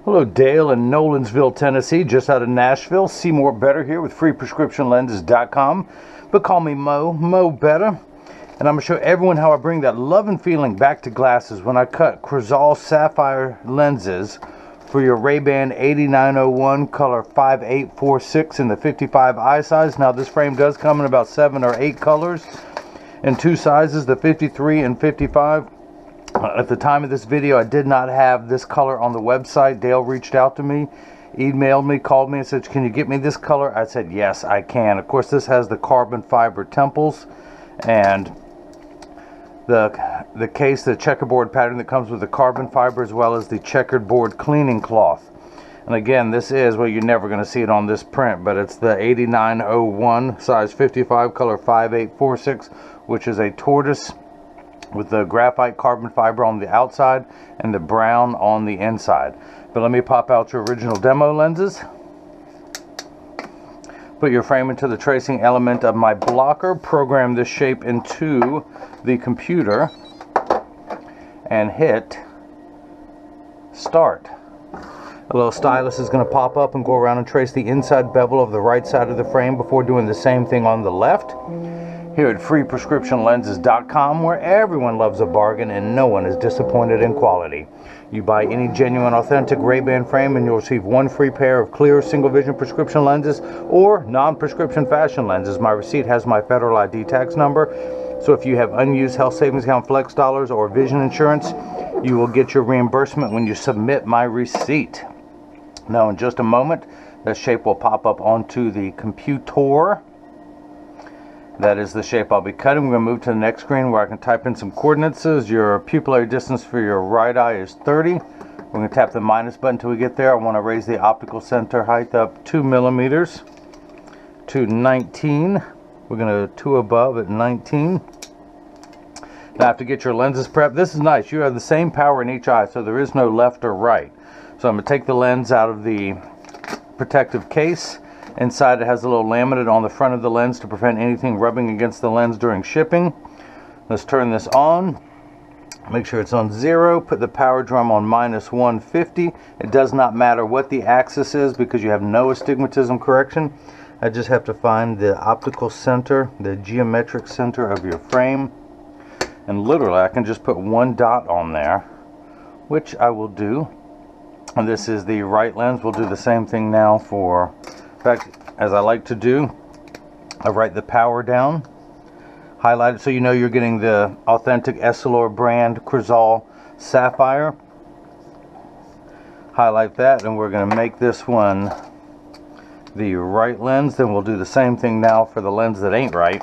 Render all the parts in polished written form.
Hello, Dale in Nolensville, Tennessee, just out of Nashville. See More Better here with freeprescriptionlenses.com. But call me Mo Better. And I'm going to show everyone how I bring that love and feeling back to glasses when I cut Crizal Sapphire lenses for your RayBan 8901 color 5846 in the 55 eye size. Now this frame does come in about 7 or 8 colors in 2 sizes, the 53 and 55. At the time of this video, I did not have this color on the website. Dale reached out to me, emailed me, called me and said, can you get me this color? I said, yes, I can. Of course, this has the carbon fiber temples and the case, the checkerboard pattern that comes with the carbon fiber, as well as the checkered board cleaning cloth. And again, this is, well, you're never going to see it on this print, but it's the 8901 size 55 color 5846, which is a tortoise with the graphite carbon fiber on the outside and the brown on the inside. But let me pop out your original demo lenses. Put your frame into the tracing element of my blocker, program this shape into the computer, and hit start. A little stylus is going to pop up and go around and trace the inside bevel of the right side of the frame before doing the same thing on the left. Here at freeprescriptionlenses.com, where everyone loves a bargain and no one is disappointed in quality. You buy any genuine, authentic RayBan frame and you'll receive 1 free pair of clear single vision prescription lenses or non-prescription fashion lenses. My receipt has my federal ID tax number, so if you have unused health savings account flex dollars or vision insurance, you will get your reimbursement when you submit my receipt. Now in just a moment, that shape will pop up onto the computer. That is the shape I'll be cutting. We're going to move to the next screen where I can type in some coordinates. Your pupillary distance for your right eye is 30. We're going to tap the minus button until we get there. I want to raise the optical center height up 2 millimeters to 19. We're going to 2 above at 19. Now I have to get your lenses prepped. This is nice. You have the same power in each eye, so there is no left or right. So I'm going to take the lens out of the protective case. Inside it has a little laminate on the front of the lens to prevent anything rubbing against the lens during shipping. Let's turn this on. Make sure it's on 0. Put the power drum on minus 150. It does not matter what the axis is because you have no astigmatism correction. I just have to find the optical center, the geometric center of your frame. And literally I can just put 1 dot on there, which I will do. And this is the right lens. We'll do the same thing now for... In fact, as I like to do, I write the power down, highlight it so you know you're getting the authentic Essilor brand Crizal Sapphire. Highlight that, and we're going to make this one the right lens. Then we'll do the same thing now for the lens that ain't right.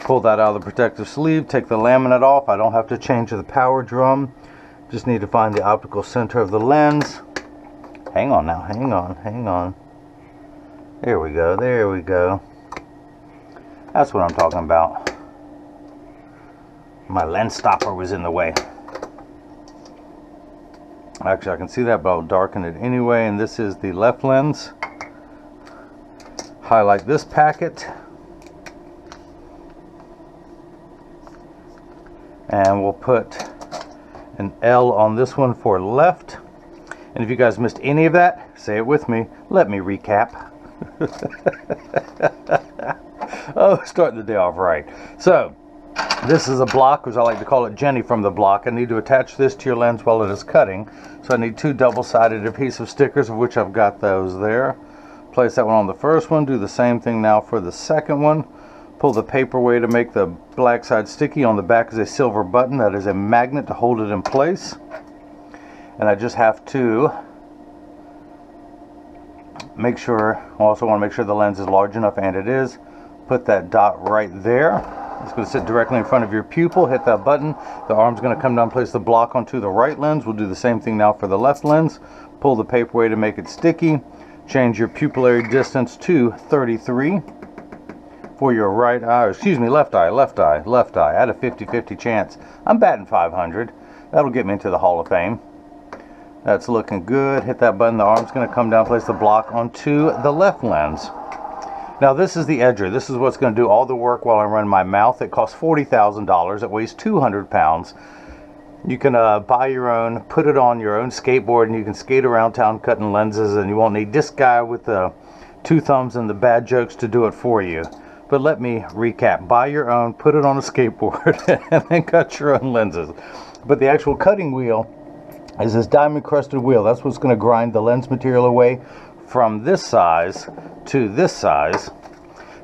Pull that out of the protective sleeve, take the laminate off. I don't have to change the power drum. Just need to find the optical center of the lens. Hang on now, hang on. There we go, there we go. That's what I'm talking about. My lens stopper was in the way. Actually, I can see that, but I'll darken it anyway. And this is the left lens. Highlight this packet. And we'll put an L on this one for left. And if you guys missed any of that, say it with me. Let me recap. Oh, starting the day off right. So this is a block, as I like to call it, Jenny from the block. I need to attach this to your lens while it is cutting, so I need 2 double-sided adhesive stickers, of which I've got those there. Place that one on the first one. Do the same thing now for the second one. Pull the paper away to make the black side sticky. On the back is a silver button that is a magnet to hold it in place, and I just have to make sure, I also want to make sure the lens is large enough, and it is. Put that dot right there. It's going to sit directly in front of your pupil. Hit that button. The arm's going to come down, place the block onto the right lens. We'll do the same thing now for the left lens. Pull the paper away to make it sticky. Change your pupillary distance to 33 for your right eye, or excuse me, left eye. I had a 50-50 chance. I'm batting 500. That'll get me into the Hall of Fame. That's looking good. Hit that button. The arm's going to come down, place the block onto the left lens. Now this is the edger. This is what's going to do all the work while I run my mouth. It costs $40,000. It weighs 200 pounds. You can buy your own, put it on your own skateboard, and you can skate around town cutting lenses, and you won't need this guy with the two thumbs and the bad jokes to do it for you. But let me recap. Buy your own, put it on a skateboard, and then cut your own lenses. But the actual cutting wheel is this diamond crusted wheel. That's what's going to grind the lens material away from this size to this size.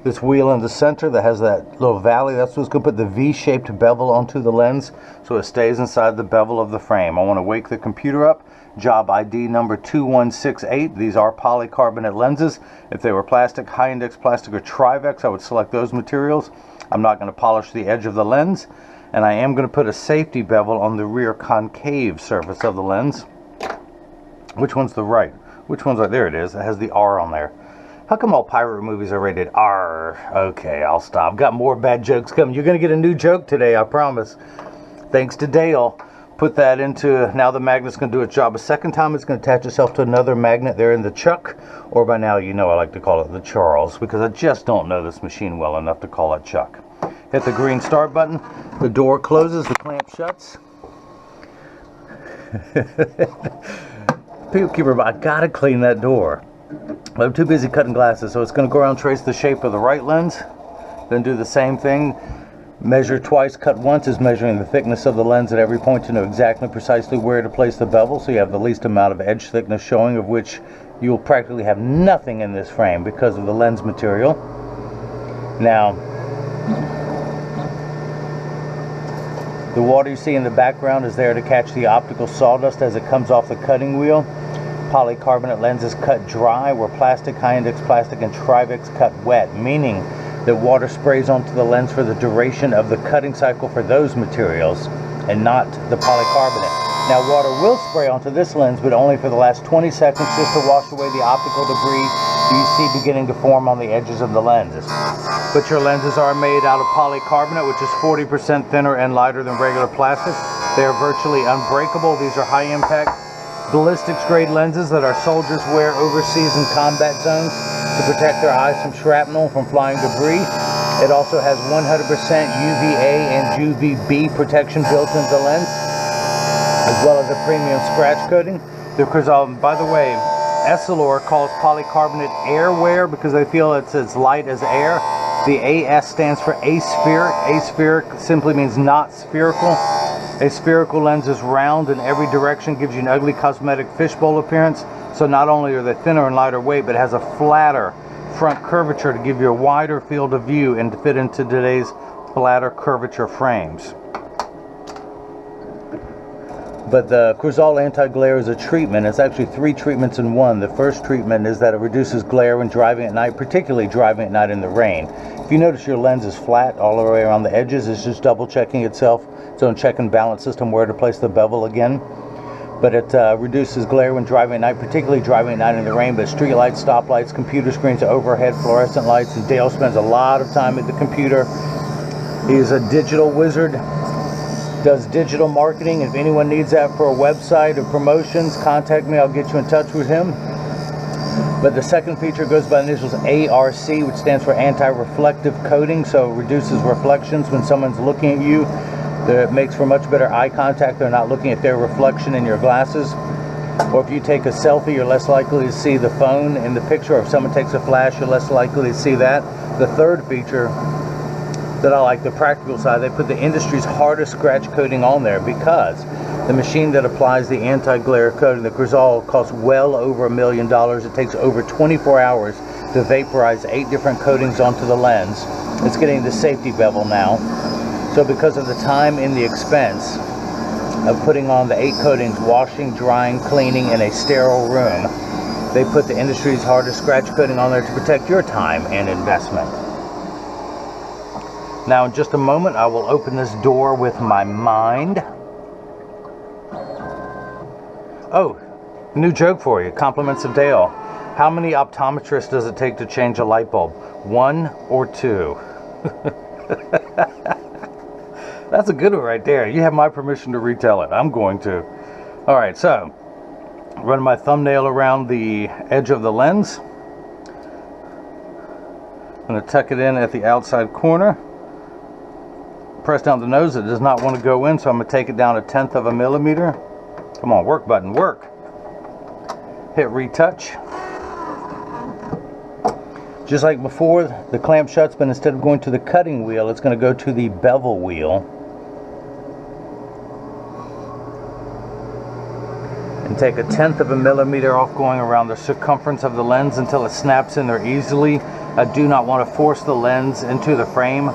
This wheel in the center that has that little valley, that's what's going to put the V-shaped bevel onto the lens so it stays inside the bevel of the frame. I want to wake the computer up. Job ID number 2168. These are polycarbonate lenses. If they were plastic, high index plastic, or Trivex, I would select those materials. I'm not going to polish the edge of the lens, and I am going to put a safety bevel on the rear concave surface of the lens. Which one's the right? Which one's right? There it is. It has the R on there. How come all pirate movies are rated R? Okay, I'll stop. Got more bad jokes coming. You're going to get a new joke today, I promise. Thanks to Dale. Put that into, now the magnet's going to do its job a second time. It's going to attach itself to another magnet there in the chuck. Or by now, you know I like to call it the Charles, because I just don't know this machine well enough to call it Chuck. Hit the green start button. The door closes, the clamp shuts. Peacekeeper, I gotta clean that door. I'm too busy cutting glasses, so it's going to go around, trace the shape of the right lens, then do the same thing. Measure twice, cut once is measuring the thickness of the lens at every point to know exactly precisely where to place the bevel, so you have the least amount of edge thickness showing, of which you'll practically have nothing in this frame because of the lens material. Now, the water you see in the background is there to catch the optical sawdust as it comes off the cutting wheel. Polycarbonate lenses cut dry, where plastic, high-index plastic, and Trivex cut wet, meaning that water sprays onto the lens for the duration of the cutting cycle for those materials and not the polycarbonate. Now, water will spray onto this lens, but only for the last 20 seconds, just to wash away the optical debris you see beginning to form on the edges of the lenses. But your lenses are made out of polycarbonate, which is 40% thinner and lighter than regular plastic. They are virtually unbreakable. These are high-impact ballistics grade lenses that our soldiers wear overseas in combat zones to protect their eyes from shrapnel, from flying debris. It also has 100% UVA and UVB protection built into the lens, as well as a premium scratch coating. The Crizal, by the way, Essilor calls polycarbonate airwear because they feel it's as light as air. The AS stands for aspheric. Aspheric simply means not spherical. A spherical lens is round in every direction, gives you an ugly cosmetic fishbowl appearance. So not only are they thinner and lighter weight, but it has a flatter front curvature to give you a wider field of view and to fit into today's flatter curvature frames. But the Crizal anti-glare is a treatment. It's actually 3 treatments in one. The first treatment is that it reduces glare when driving at night, particularly driving at night in the rain. If you notice your lens is flat all the way around the edges, it's just double checking itself, its own check and balance system where to place the bevel again. But it reduces glare when driving at night, particularly driving at night in the rain. But street lights, stoplights, computer screens, overhead fluorescent lights, and Dale spends a lot of time at the computer. He's a digital wizard. Does digital marketing. If anyone needs that for a website or promotions, contact me. I'll get you in touch with him. But the second feature goes by the initials ARC, which stands for anti-reflective coating, so it reduces reflections when someone's looking at you. It makes for much better eye contact. They're not looking at their reflection in your glasses. Or if you take a selfie, you're less likely to see the phone in the picture. Or if someone takes a flash, you're less likely to see that. The third feature that I like, the practical side, they put the industry's hardest scratch coating on there because the machine that applies the anti-glare coating, the Crizal, costs well over $1 million. It takes over 24 hours to vaporize 8 different coatings onto the lens. It's getting the safety bevel now. So because of the time and the expense of putting on the 8 coatings, washing, drying, cleaning in a sterile room, they put the industry's hardest scratch coating on there to protect your time and investment. Now in just a moment I will open this door with my mind. Oh, new joke for you. Compliments of Dale. How many optometrists does it take to change a light bulb? 1 or 2? That's a good one right there. You have my permission to retell it. I'm going to. Alright, so run my thumbnail around the edge of the lens. I'm going to tuck it in at the outside corner. press down the nose, it does not want to go in, so I'm going to take it down 1/10 of a millimeter. Come on, work button, work. Hit retouch. Just like before, the clamp shuts, but instead of going to the cutting wheel, it's going to go to the bevel wheel. And take 1/10 of a millimeter off, going around the circumference of the lens until it snaps in there easily. I do not want to force the lens into the frame.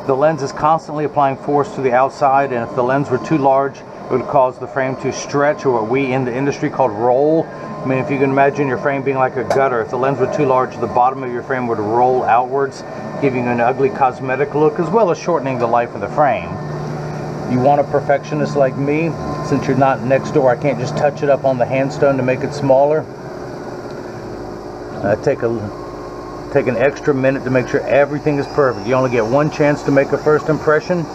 The lens is constantly applying force to the outside, and if the lens were too large, it would cause the frame to stretch, or what we in the industry called roll. I mean, if you can imagine your frame being like a gutter, if the lens were too large, the bottom of your frame would roll outwards, giving you an ugly cosmetic look, as well as shortening the life of the frame. You want a perfectionist like me, since you're not next door, I can't just touch it up on the handstone to make it smaller. Take an extra minute to make sure everything is perfect. You only get one chance to make a first impression.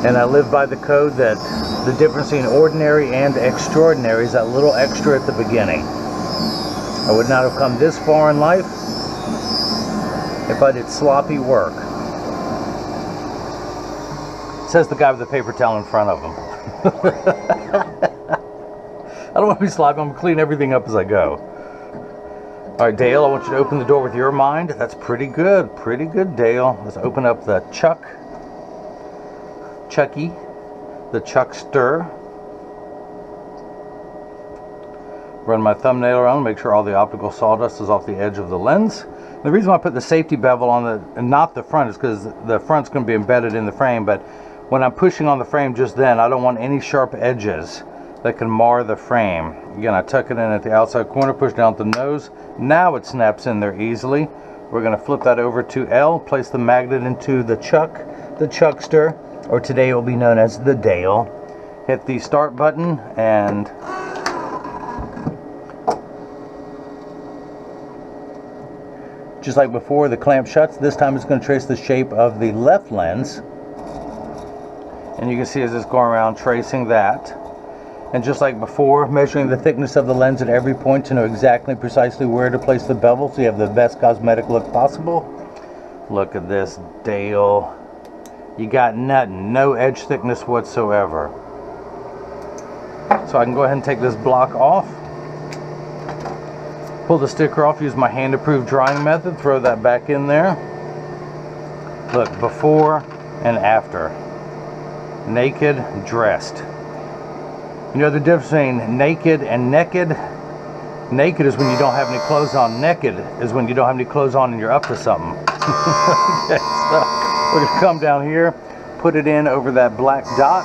And I live by the code that the difference between ordinary and extraordinary is that little extra at the beginning. I would not have come this far in life if I did sloppy work. Says the guy with the paper towel in front of him. I don't want to be sloppy, I'm going to clean everything up as I go. Alright, Dale, I want you to open the door with your mind. That's pretty good, Dale. Let's open up the Chucky, the Chuckster. Run my thumbnail around, make sure all the optical sawdust is off the edge of the lens. The reason why I put the safety bevel on the, and not the front, is because the front's going to be embedded in the frame, but when I'm pushing on the frame just then, I don't want any sharp edges that can mar the frame. Again, I tuck it in at the outside corner, push down the nose. Now it snaps in there easily. We're going to flip that over to L, place the magnet into the Chuckster, or today it will be known as the Dale. Hit the start button, and just like before, the clamp shuts. This time it's going to trace the shape of the left lens. And you can see as it's going around tracing that. And just like before, measuring the thickness of the lens at every point to know exactly precisely where to place the bevel so you have the best cosmetic look possible. Look at this, Dale. You got nothing, no edge thickness whatsoever. So I can go ahead and take this block off. Pull the sticker off, use my hand-approved drying method, throw that back in there. Look, before and after. Naked, dressed. You know the difference between naked and naked? Naked is when you don't have any clothes on. Naked is when you don't have any clothes on and you're up to something. Okay, so we're going to come down here, put it in over that black dot.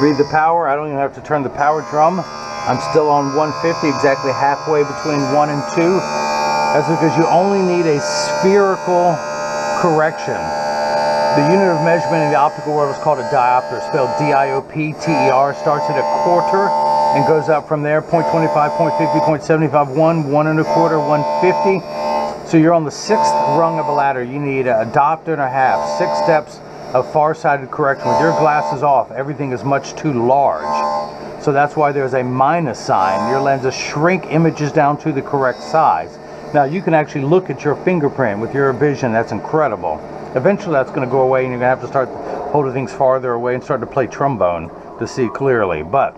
Read the power. I don't even have to turn the power drum. I'm still on 150, exactly halfway between 1 and 2. That's because you only need a spherical correction. The unit of measurement in the optical world is called a diopter, spelled D-I-O-P-T-E-R. Starts at 1/4 and goes up from there, 0.25, 0.50, 0.75, 1, 1 1/4, 150. So you're on the 6th rung of a ladder. You need a diopter and a half, 6 steps of far-sighted correction. With your glasses off, everything is much too large. So that's why there's a minus sign. Your lenses shrink images down to the correct size. Now you can actually look at your fingerprint with your vision. That's incredible. Eventually that's going to go away and you're going to have to start holding things farther away and start to play trombone to see clearly. But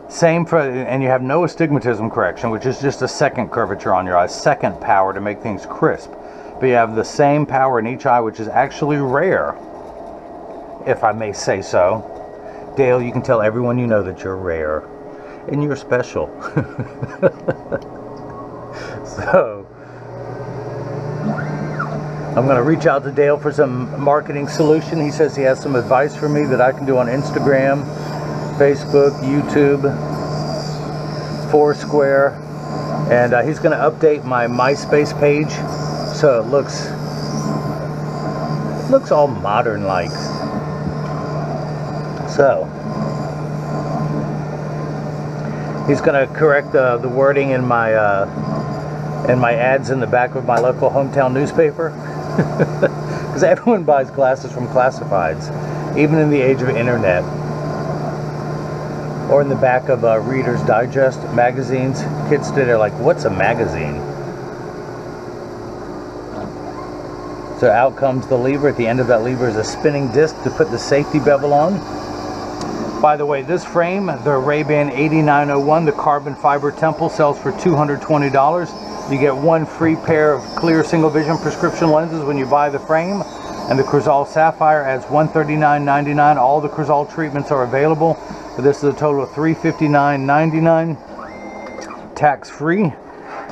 same for, and you have no astigmatism correction, which is just a second curvature on your eye, second power to make things crisp. But you have the same power in each eye, which is actually rare, if I may say so. Dale, you can tell everyone you know that you're rare and you're special. So I'm going to reach out to Dale for some marketing solution. He says he has some advice for me that I can do on Instagram, Facebook, YouTube, Foursquare, and he's going to update my MySpace page so it looks all modern like. So he's going to correct the wording in my ads in the back of my local hometown newspaper. Because everyone buys glasses from classifieds, even in the age of internet, or in the back of Reader's Digest magazines. Kids today are like, what's a magazine? So out comes the lever. At the end of that lever is a spinning disc to put the safety bevel on. By the way, this frame, the RayBan 8901, the carbon fiber temple, sells for $220. You get one free pair of clear single vision prescription lenses when you buy the frame. And the Crizal Sapphire adds $139.99. All the Crizal treatments are available. But this is a total of $359.99, tax free.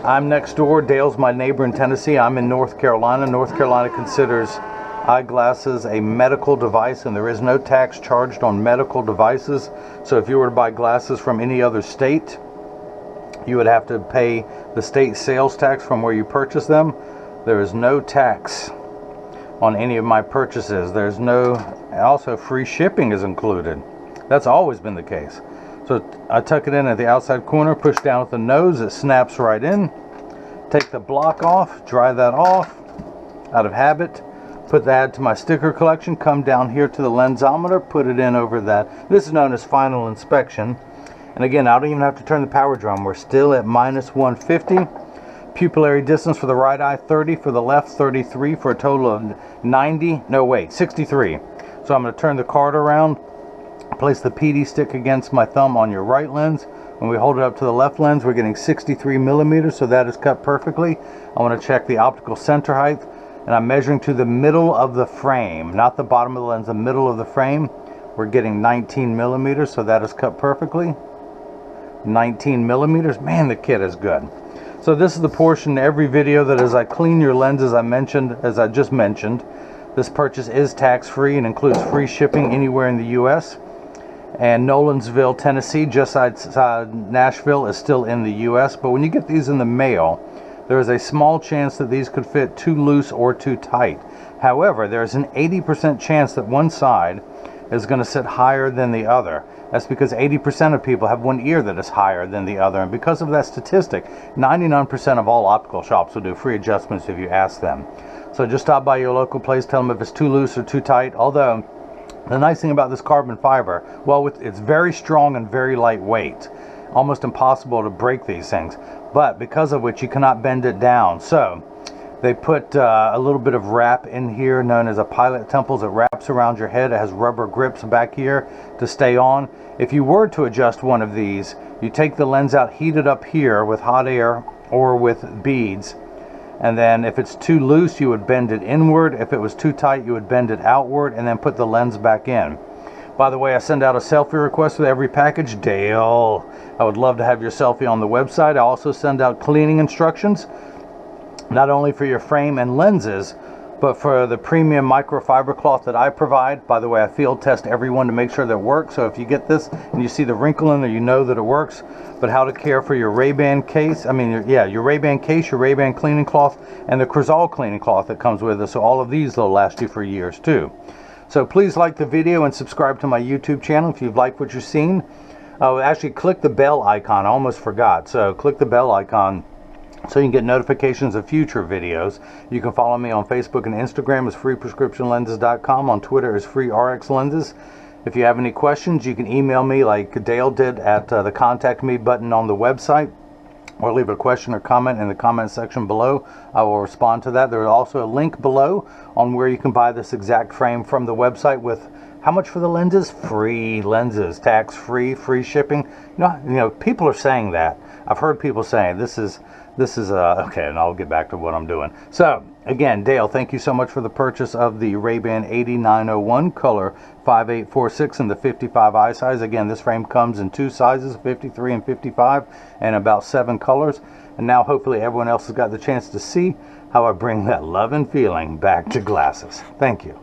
I'm next door. Dale's my neighbor in Tennessee. I'm in North Carolina. North Carolina considers eyeglasses a medical device, and there is no tax charged on medical devices. So if you were to buy glasses from any other state, you would have to pay the state sales tax from where you purchase them. There is no tax on any of my purchases. There's no, also free shipping is included. That's always been the case. So I tuck it in at the outside corner, push down at the nose, it snaps right in. Take the block off, dry that off out of habit. Put that to my sticker collection, come down here to the lensometer, put it in over that. This is known as final inspection. And again, I don't even have to turn the power drum. We're still at -150. Pupillary distance for the right eye 30, for the left 33, for a total of 63. So I'm going to turn the card around, place the PD stick against my thumb on your right lens. When we hold it up to the left lens, we're getting 63 millimeters, so that is cut perfectly. I want to check the optical center height, and I'm measuring to the middle of the frame, not the bottom of the lens, the middle of the frame. We're getting 19 millimeters, so that is cut perfectly. 19 millimeters. Man, the kit is good. So this is the portion in every video that as I clean your lens, as I just mentioned, this purchase is tax-free and includes free shipping anywhere in the U.S. And Nolensville, Tennessee, just outside Nashville, is still in the U.S. But when you get these in the mail, there is a small chance that these could fit too loose or too tight. However, there is an 80% chance that one side is going to sit higher than the other. That's because 80% of people have one ear that is higher than the other. And because of that statistic, 99% of all optical shops will do free adjustments if you ask them. So just stop by your local place, tell them if it's too loose or too tight. Although, the nice thing about this carbon fiber, well, it's very strong and very lightweight. Almost impossible to break these things. But because of which you cannot bend it down. So they put a little bit of wrap in here known as a pilot temples. It wraps around your head. It has rubber grips back here to stay on. If you were to adjust one of these, you take the lens out, heat it up here with hot air or with beads. And then if it's too loose, you would bend it inward. If it was too tight, you would bend it outward and then put the lens back in. By the way, I send out a selfie request with every package. Dale, I would love to have your selfie on the website. I also send out cleaning instructions, not only for your frame and lenses, but for the premium microfiber cloth that I provide. By the way, I field test everyone to make sure that it works. So if you get this and you see the wrinkle in there, you know that it works. But how to care for your RayBan case, your RayBan case, your RayBan cleaning cloth, and the Crizal cleaning cloth that comes with it. So all of these will last you for years too. So please like the video and subscribe to my YouTube channel if you've liked what you've seen. Oh, actually click the bell icon. I almost forgot. So click the bell icon so you can get notifications of future videos. You can follow me on Facebook and Instagram as freeprescriptionlenses.com. On Twitter as freerxlenses. If you have any questions, you can email me like Dale did at the contact me button on the website, or leave a question or comment in the comment section below. I will respond to that. There is also a link below on where you can buy this exact frame from the website with how much for the lenses? Free lenses, tax-free, free shipping. You know, people are saying that. I've heard people saying this is okay, and I'll get back to what I'm doing. So again, Dale, thank you so much for the purchase of the RayBan 8901 color 5846 in the 55 eye size. Again, this frame comes in two sizes, 53 and 55, and about 7 colors. And now hopefully everyone else has got the chance to see how I bring that love and feeling back to glasses. Thank you.